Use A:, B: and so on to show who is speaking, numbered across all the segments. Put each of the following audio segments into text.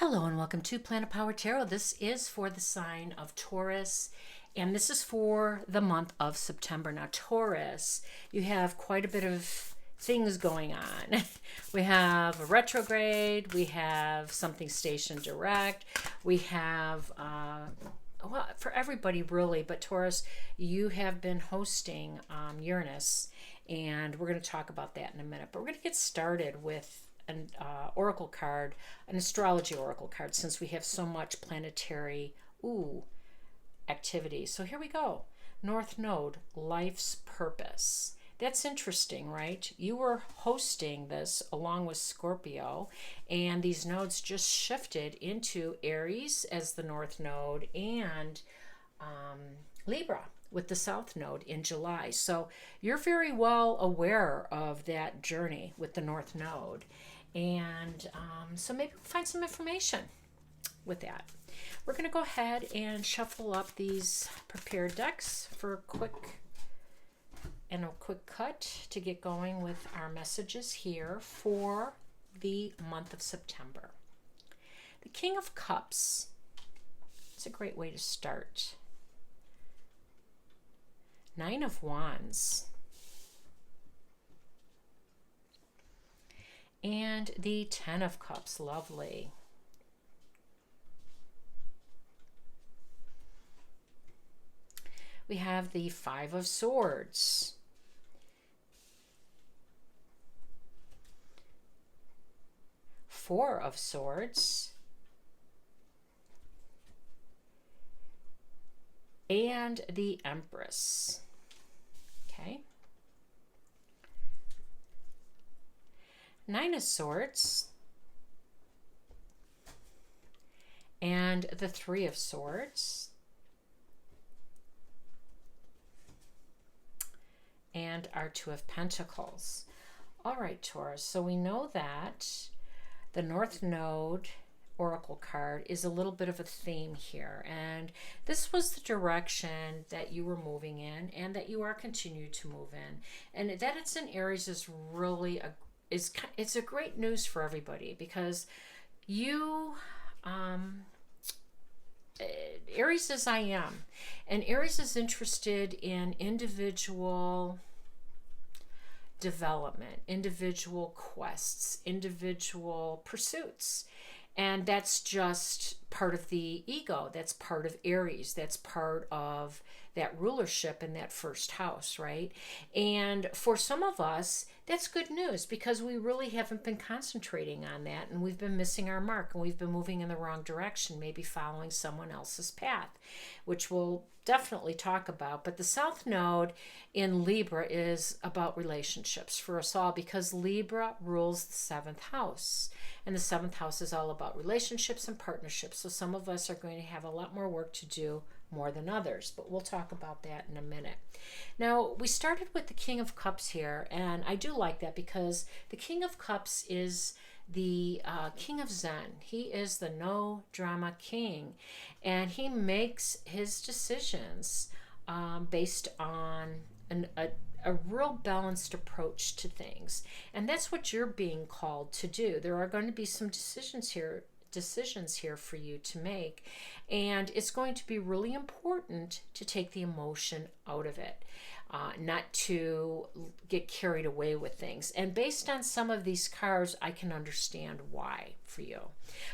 A: Hello and welcome to Planet Power Tarot. This is for the sign of Taurus, and this is for the month of September. Now, Taurus, you have quite a bit of things going on. We have a retrograde, we have something stationed direct, we have, well, for everybody really, but Taurus, you have been hosting Uranus, and we're going to talk about that in a minute. But we're going to get started with an oracle card, an astrology oracle card, since we have so much planetary activity. So here we go. North Node, life's purpose. That's interesting, right? You were hosting this along with Scorpio, and these nodes just shifted into Aries as the North Node and Libra with the South Node in July. So you're very well aware of that journey with the North Node. And so maybe we'll find some information with that. We're going to go ahead and shuffle up these prepared decks for a quick cut to get going with our messages here for the month of September. The King of Cups. It's a great way to start. Nine of Wands. And the Ten of Cups, lovely. We have the Five of Swords. Four of Swords. And the Empress. Okay. Nine of Swords, and the Three of Swords, and our Two of Pentacles. All right, Taurus, so we know that the North Node Oracle card is a little bit of a theme here, and this was the direction that you were moving in and that you are continuing to move in, and that it's in Aries is really it's a great news for everybody, because you Aries is I am, and Aries is interested in individual development, individual quests, individual pursuits. And that's just part of the ego. That's part of Aries. That's part of that rulership in that first house, right? And for some of us, that's good news, because we really haven't been concentrating on that, and we've been missing our mark, and we've been moving in the wrong direction, maybe following someone else's path, which we'll definitely talk about. But the South Node in Libra is about relationships for us all, because Libra rules the seventh house, and the seventh house is all about relationships and partnerships. So some of us are going to have a lot more work to do, more than others, but we'll talk about that in a minute. Now, we started with the King of Cups here, and I do like that, because the King of Cups is the King of Zen. He is the no drama king, and he makes his decisions based on a real balanced approach to things, and that's what you're being called to do. There are going to be some decisions here for you to make, and it's going to be really important to take the emotion out of it, not to get carried away with things. And based on some of these cards, I can understand why for you.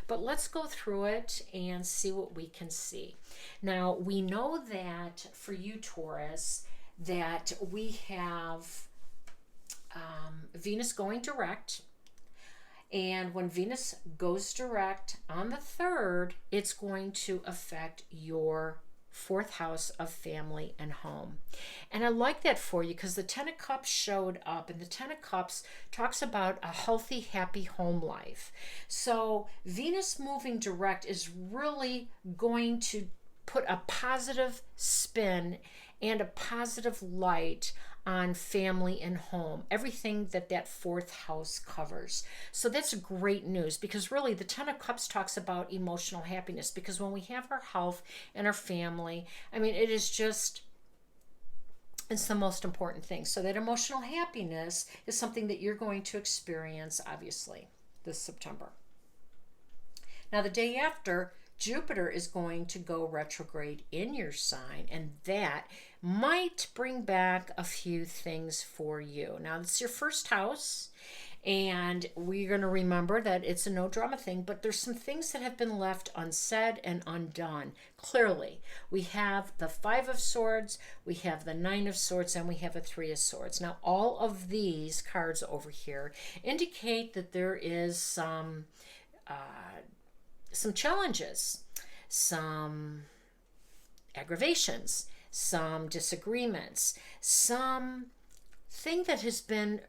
A: But let's go through it and see what we can see. Now, we know that for you, Taurus, that we have Venus going direct. And when Venus goes direct on the 3rd, it's going to affect your 4th house of family and home. And I like that for you, because the Ten of Cups showed up, and the Ten of Cups talks about a healthy, happy home life. So Venus moving direct is really going to put a positive spin and a positive light on family and home, everything that 4th house covers. So that's great news, because really the Ten of Cups talks about emotional happiness, because when we have our health and our family, I mean, it's the most important thing. So that emotional happiness is something that you're going to experience, obviously, this September. Now, the day after, Jupiter is going to go retrograde in your sign, and that might bring back a few things for you. Now, it's your first house, and we're going to remember that it's a no drama thing, but there's some things that have been left unsaid and undone. Clearly, we have the Five of Swords, we have the Nine of Swords, and we have a Three of Swords. Now, all of these cards over here indicate that there is some challenges, some aggravations, some disagreements, some thing that has been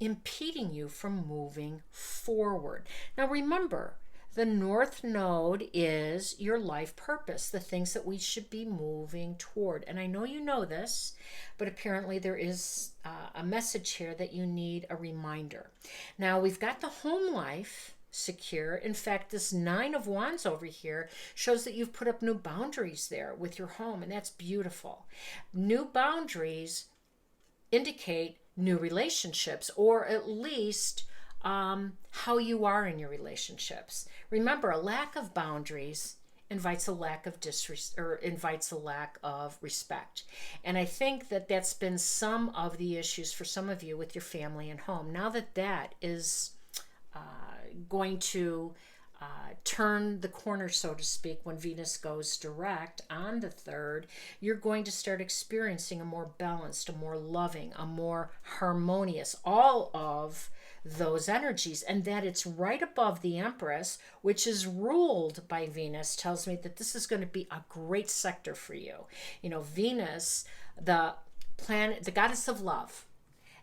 A: impeding you from moving forward. Now remember, the North Node is your life purpose, the things that we should be moving toward. And I know you know this, but apparently there is a message here that you need a reminder. Now we've got the home life secure. In fact, this Nine of Wands over here shows that you've put up new boundaries there with your home, and that's beautiful. New boundaries indicate new relationships, or at least how you are in your relationships. Remember, a lack of boundaries invites a lack of invites a lack of respect. And I think that that's been some of the issues for some of you with your family and home. Now that that is going to turn the corner, so to speak, when Venus goes direct on the 3rd, you're going to start experiencing a more balanced, a more loving, a more harmonious, all of those energies. And that it's right above the Empress, which is ruled by Venus, tells me that this is going to be a great sector for you. You know, Venus, the planet, the goddess of love,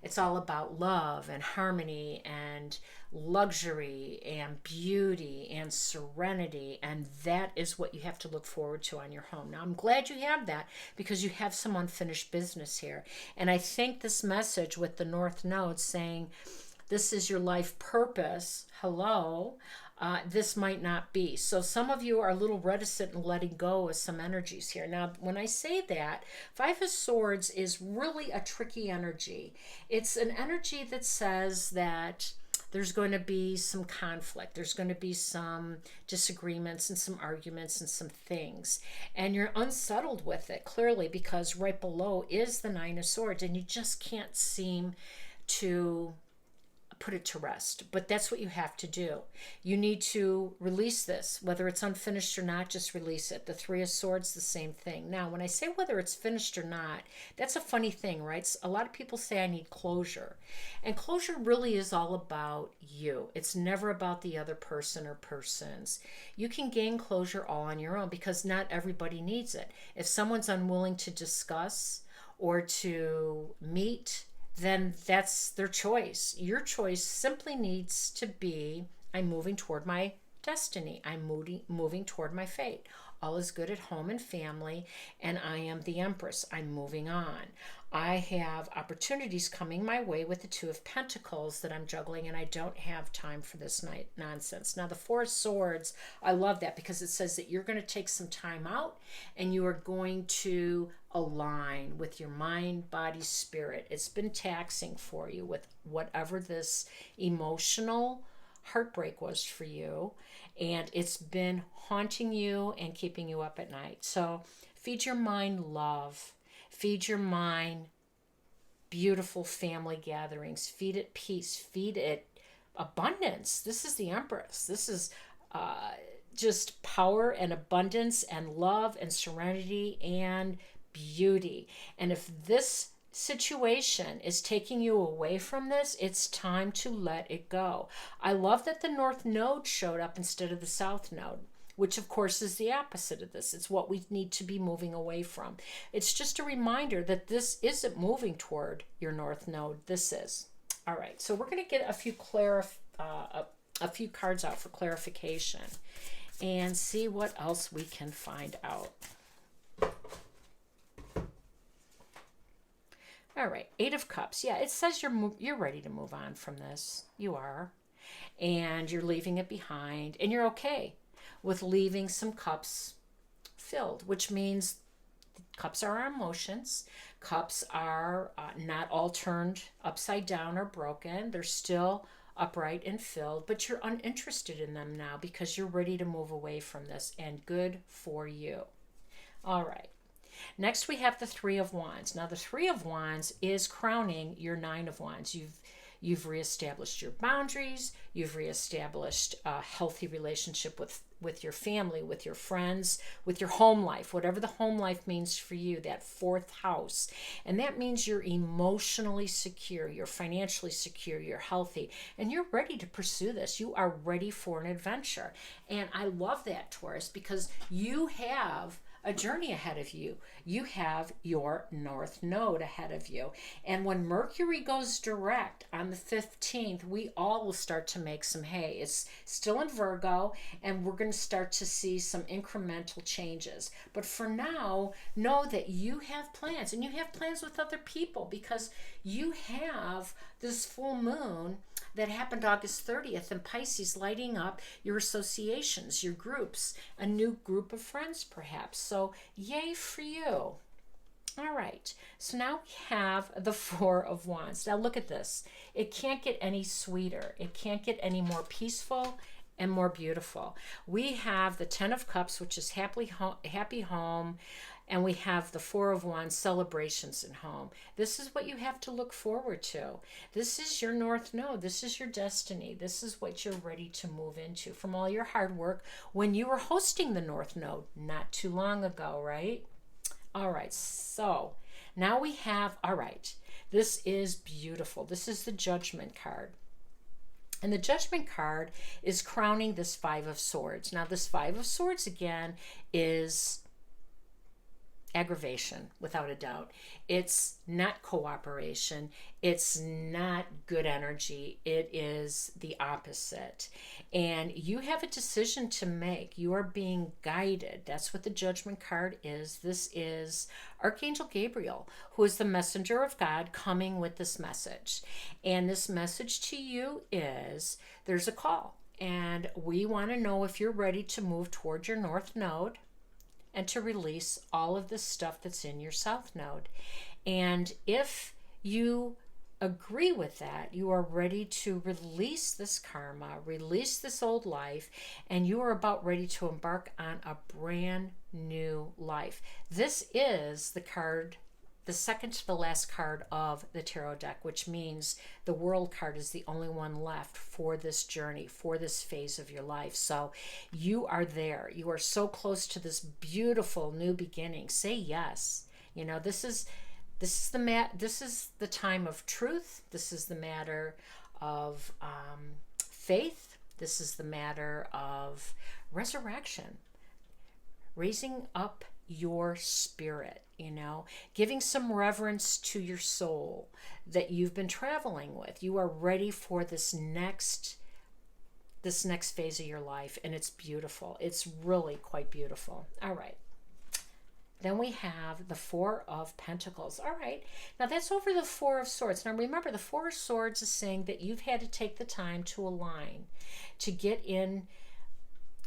A: it's all about love and harmony and luxury and beauty and serenity, and that is what you have to look forward to on your home. Now, I'm glad you have that, because you have some unfinished business here. And I think this message with the North Node saying this is your life purpose, hello, this might not be. So some of you are a little reticent in letting go of some energies here. Now, when I say that, Five of Swords is really a tricky energy. It's an energy that says that there's going to be some conflict. There's going to be some disagreements and some arguments and some things. And you're unsettled with it, clearly, because right below is the Nine of Swords, and you just can't seem to put it to rest. But that's what you have to do. You need to release this, whether it's unfinished or not. Just release it. The Three of Swords, the same thing. Now, when I say whether it's finished or not, that's a funny thing, right? A lot of people say I need closure, and closure really is all about you. It's never about the other person or persons. You can gain closure all on your own, because not everybody needs it. If someone's unwilling to discuss or to meet, then that's their choice. Your choice simply needs to be, I'm moving toward my destiny. I'm moving toward my fate. All is good at home and family, and I am the Empress. I'm moving on. I have opportunities coming my way with the Two of Pentacles that I'm juggling, and I don't have time for this nonsense. Now, the Four of Swords, I love that, because it says that you're going to take some time out, and you are going to align with your mind, body, spirit. It's been taxing for you with whatever this emotional heartbreak was for you, and it's been haunting you and keeping you up at night. So feed your mind love. Feed your mind beautiful family gatherings. Feed it peace. Feed it abundance. This is the Empress. This is just power and abundance and love and serenity and beauty. And if this situation is taking you away from this, it's time to let it go. I love that the North Node showed up instead of the South Node, which of course is the opposite of this. It's what we need to be moving away from. It's just a reminder that this isn't moving toward your North Node. This is. All right, so we're going to get a few cards out for clarification and see what else we can find out. All right, Eight of Cups. Yeah, it says you're ready to move on from this. You are. And you're leaving it behind, and you're okay with leaving some cups filled, which means cups are our emotions. Cups are not all turned upside down or broken. They're still upright and filled, but you're uninterested in them now because you're ready to move away from this, and good for you. All right. Next, we have the Three of Wands. Now, the Three of Wands is crowning your Nine of Wands. You've reestablished your boundaries. You've reestablished a healthy relationship with your family, with your friends, with your home life, whatever the home life means for you, that fourth house. And that means you're emotionally secure, you're financially secure, you're healthy, and you're ready to pursue this. You are ready for an adventure. And I love that, Taurus, because you have a journey ahead of you. You have your North Node ahead of you. And when Mercury goes direct on the 15th, we all will start to make some hay. It's still in Virgo, and we're going to start to see some incremental changes. But for now, know that you have plans, and you have plans with other people, because you have this full moon that happened August 30th in Pisces, lighting up your associations, your groups, a new group of friends perhaps. So yay for you. All right, so now we have the Four of Wands. Now look at this. It can't get any sweeter. It can't get any more peaceful and more beautiful. We have the Ten of Cups, which is happy home, and we have the Four of Wands, celebrations in home. This is what you have to look forward to. This is your North Node. This is your destiny. This is what you're ready to move into from all your hard work when you were hosting the North Node not too long ago, right? All right, so now we have, all right, this is beautiful. This is the Judgment card. And the Judgment card is crowning this Five of Swords. Now, this Five of Swords, again, is aggravation, without a doubt. It's not cooperation. It's not good energy. It is the opposite. And you have a decision to make. You are being guided. That's what the Judgment card is. This is Archangel Gabriel, who is the messenger of God, coming with this message. And this message to you is there's a call. And we want to know if you're ready to move toward your North Node and to release all of this stuff that's in your South Node. And if you agree with that, you are ready to release this karma, release this old life, and you are about ready to embark on a brand new life. This is the card, the second to the last card of the tarot deck, which means the World card is the only one left for this journey, for this phase of your life. So you are there. You are so close to this beautiful new beginning. Say yes. You know, this is the time of truth. This is the matter of faith. This is the matter of resurrection, raising up your spirit, you know, giving some reverence to your soul that you've been traveling with. You are ready for this next phase of your life, and it's beautiful. It's really quite beautiful. All right. Then we have the Four of Pentacles. All right. Now that's over the Four of Swords. Now remember, the Four of Swords is saying that you've had to take the time to align, to get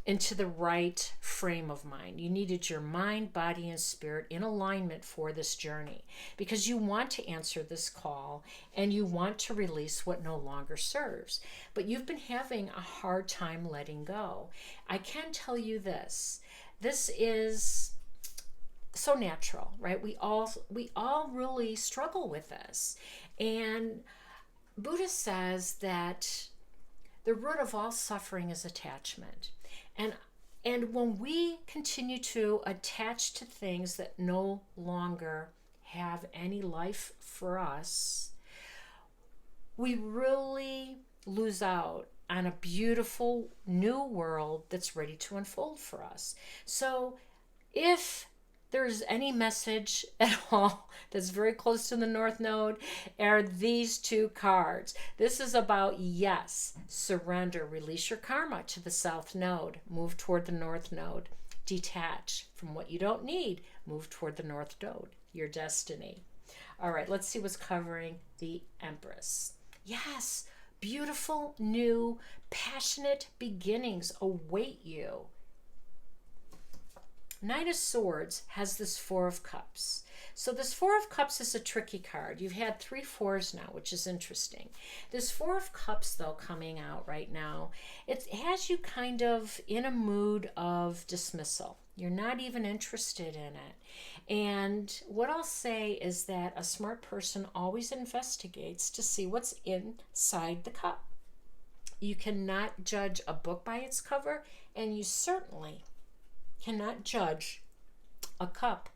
A: into the right frame of mind. You needed your mind, body, and spirit in alignment for this journey, because you want to answer this call and you want to release what no longer serves. But you've been having a hard time letting go. I can tell you this is so natural, right? We all really struggle with this. And Buddha says that the root of all suffering is attachment. And when we continue to attach to things that no longer have any life for us, we really lose out on a beautiful new world that's ready to unfold for us. So if there's any message at all that's very close to the North Node, are these two cards. This is about, yes, surrender, release your karma to the South Node, move toward the North Node, detach from what you don't need, move toward the North Node, your destiny. All right, let's see what's covering the Empress. Yes, beautiful, new, passionate beginnings await you. Knight of Swords has this Four of Cups. So this Four of Cups is a tricky card. You've had 3 fours now, which is interesting. This Four of Cups, though, coming out right now, it has you kind of in a mood of dismissal. You're not even interested in it. And what I'll say is that a smart person always investigates to see what's inside the cup. You cannot judge a book by its cover, and you certainly cannot judge a cup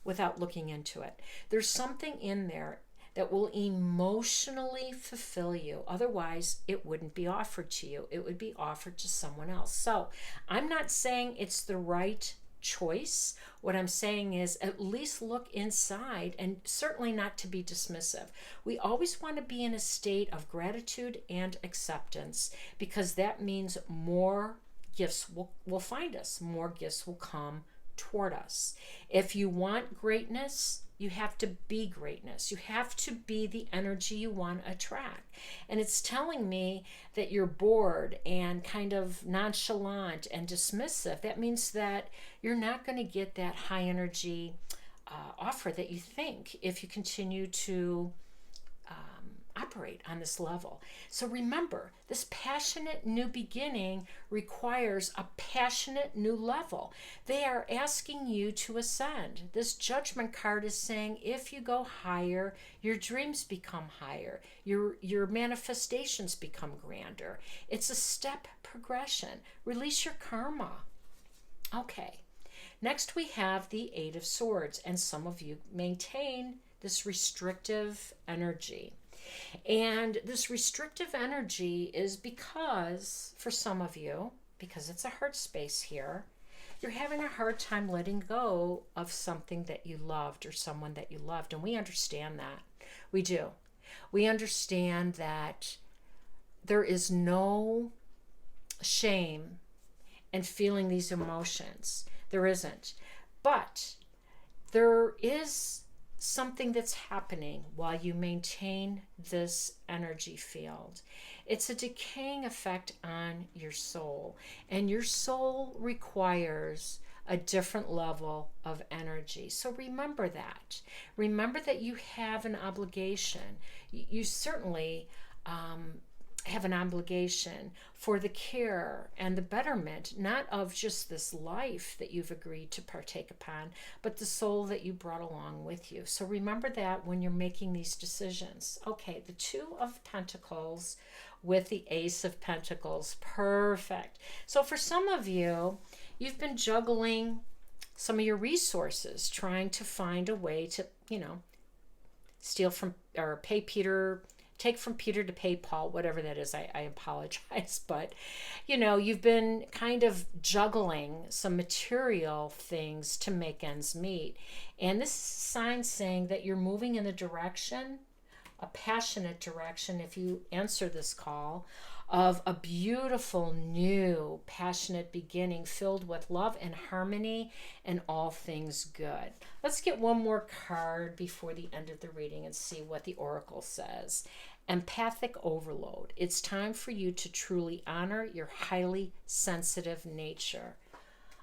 A: without looking into it. There's something in there that will emotionally fulfill you. Otherwise, it wouldn't be offered to you. It would be offered to someone else. So I'm not saying it's the right choice. What I'm saying is at least look inside, and certainly not to be dismissive. We always want to be in a state of gratitude and acceptance, because that means more gifts will find us. More gifts will come toward us. If you want greatness, you have to be greatness. You have to be the energy you want to attract. And it's telling me that you're bored and kind of nonchalant and dismissive. That means that you're not going to get that high energy offer that you think if you continue to operate on this level. So remember, this passionate new beginning requires a passionate new level. They are asking you to ascend. This Judgment card is saying if you go higher, your dreams become higher, your manifestations become grander. It's a step progression. Release your karma. Okay. Next we have the Eight of Swords, and some of you maintain this restrictive energy. And this restrictive energy is because, for some of you, because it's a heart space here, you're having a hard time letting go of something that you loved or someone that you loved. And we understand that. We do. We understand that there is no shame in feeling these emotions. There isn't. But there is something that's happening while you maintain this energy field. It's a decaying effect on your soul, and your soul requires a different level of energy. So remember that. Remember that you have an obligation. You certainly have an obligation for the care and the betterment, not of just this life that you've agreed to partake upon, but the soul that you brought along with you. So remember that when you're making these decisions. Okay, the Two of Pentacles with the Ace of Pentacles. Perfect. So for some of you, you've been juggling some of your resources, trying to find a way to, steal from or pay Peter, take from Peter to pay Paul, whatever that is. I apologize. But, you've been kind of juggling some material things to make ends meet. And this is a sign saying that you're moving in the direction, a passionate direction, if you answer this call, of a beautiful, new, passionate beginning filled with love and harmony and all things good. Let's get one more card before the end of the reading and see what the Oracle says. Empathic overload. It's time for you to truly honor your highly sensitive nature.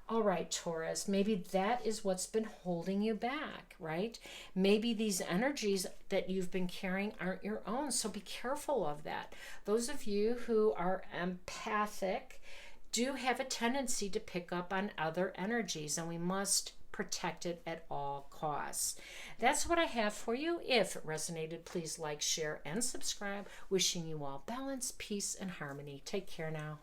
A: All right, Taurus, maybe that is what's been holding you back, right? Maybe these energies that you've been carrying aren't your own, so be careful of that. Those of you who are empathic do have a tendency to pick up on other energies, and we must protect it at all costs. That's what I have for you. If it resonated, please like, share, and subscribe. Wishing you all balance, peace, and harmony. Take care now.